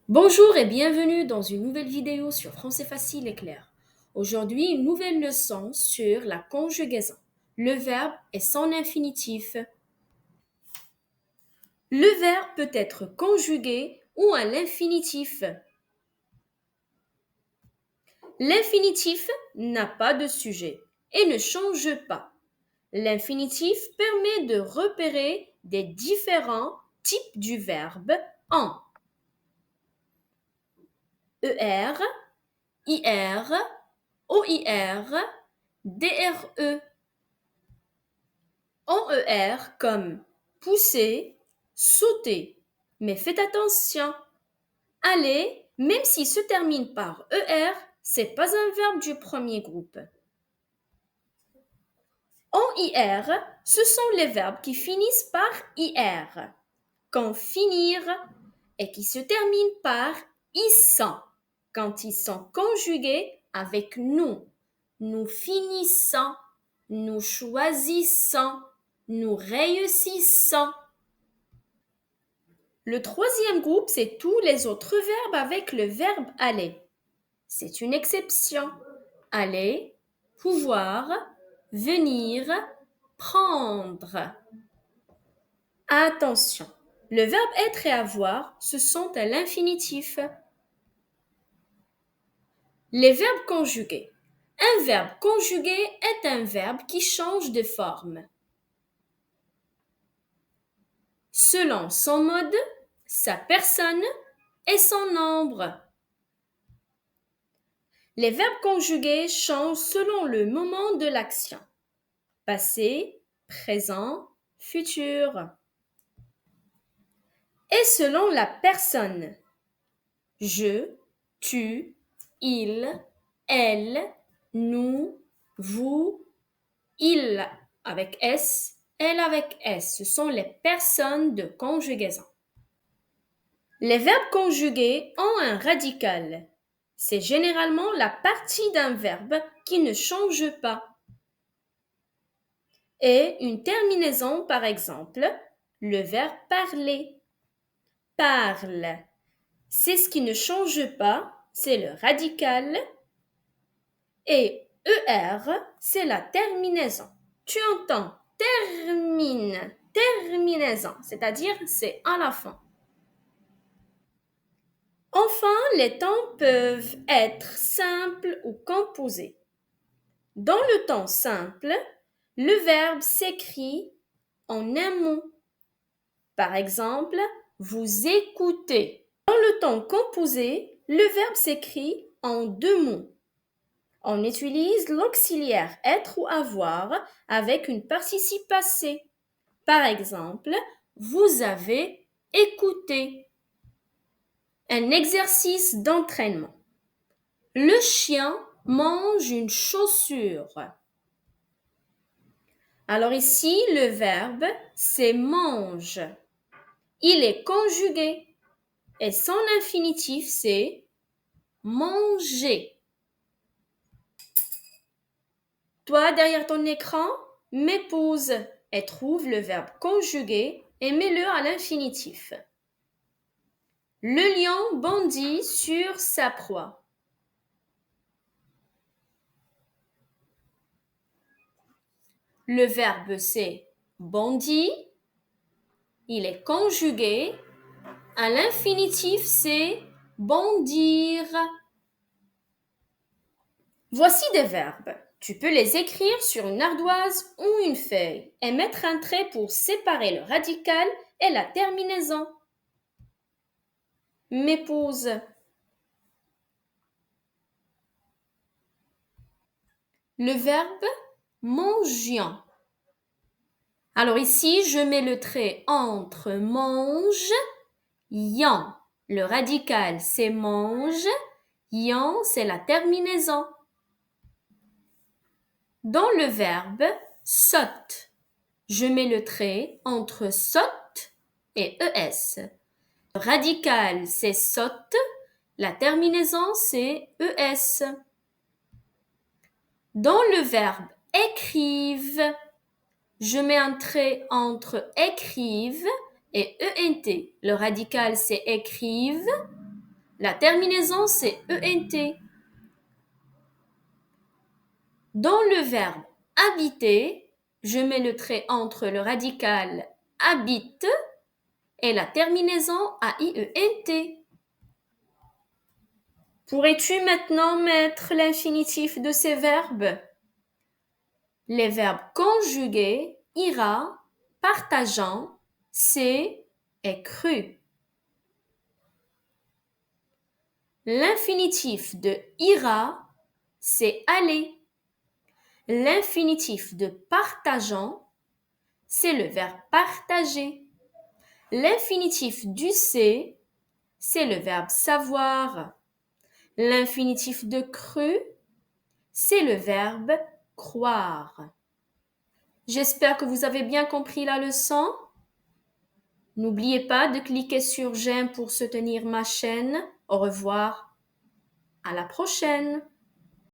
Bonjour et bienvenue dans une nouvelle vidéo sur Français facile et clair. Aujourd'hui, une nouvelle leçon sur la conjugaison. Le verbe et son infinitif. Le verbe peut être conjugué ou à l'infinitif. L'infinitif n'a pas de sujet et ne change pas. L'infinitif permet de repérer des différents types du verbe en ER, IR, OIR, DRE. En ER comme pousser, sauter. Mais faites attention, aller, même s'il se termine par ER, c'est pas un verbe du premier groupe. En IR, ce sont les verbes qui finissent par IR, quand finir et qui se terminent par ISSAN, quand ils sont conjugués avec nous. Nous finissons, nous choisissons, nous réussissons. Le troisième groupe, c'est tous les autres verbes avec le verbe aller. C'est une exception. Aller, pouvoir, venir, prendre. Attention, le verbe être et avoir, ce sont à l'infinitif. Les verbes conjugués. Un verbe conjugué est un verbe qui change de forme. Selon son mode, sa personne et son nombre. Les verbes conjugués changent selon le moment de l'action. Passé, présent, futur. Et selon la personne. Je, tu, il, elle, nous, vous, il avec S, elle avec S. Ce sont les personnes de conjugaison. Les verbes conjugués ont un radical. C'est généralement la partie d'un verbe qui ne change pas. Et une terminaison, par exemple, le verbe parler. Parle. C'est ce qui ne change pas, c'est le radical. Et ER, c'est la terminaison. Tu entends termine, terminaison, c'est-à-dire c'est à la fin. Enfin, les temps peuvent être simples ou composés. Dans le temps simple, le verbe s'écrit en un mot. Par exemple, vous écoutez. Dans le temps composé, le verbe s'écrit en deux mots. On utilise l'auxiliaire être ou avoir avec une participe passée. Par exemple, vous avez écouté. Un exercice d'entraînement. Le chien mange une chaussure. Alors ici, le verbe, c'est mange. Il est conjugué et son infinitif, c'est manger. Toi, derrière ton écran, mets pause et trouve le verbe conjugué et mets-le à l'infinitif. Le lion bondit sur sa proie. Le verbe c'est bondir, il est conjugué. À l'infinitif c'est bondir. Voici des verbes. Tu peux les écrire sur une ardoise ou une feuille et mettre un trait pour séparer le radical et la terminaison. M'épouse. Le verbe mangeant. Alors ici, je mets le trait entre mange, yan. Le radical, c'est mange. Yan, c'est la terminaison. Dans le verbe saute, je mets le trait entre saute et es. Le radical, c'est saute. La terminaison, c'est es. Dans le verbe écrive, je mets un trait entre écrive et ENT. Le radical, c'est écrive. La terminaison, c'est ENT. Dans le verbe habiter, je mets le trait entre le radical habite et la terminaison AIENT. Pourrais-tu maintenant mettre l'infinitif de ces verbes? Les verbes conjugués ira, partageant, c'est et cru. L'infinitif de ira, c'est aller. L'infinitif de partageant, c'est le verbe partager. L'infinitif du c'est le verbe savoir. L'infinitif de cru, c'est le verbe croire. J'espère que vous avez bien compris la leçon. N'oubliez pas de cliquer sur j'aime pour soutenir ma chaîne. Au revoir. À la prochaine.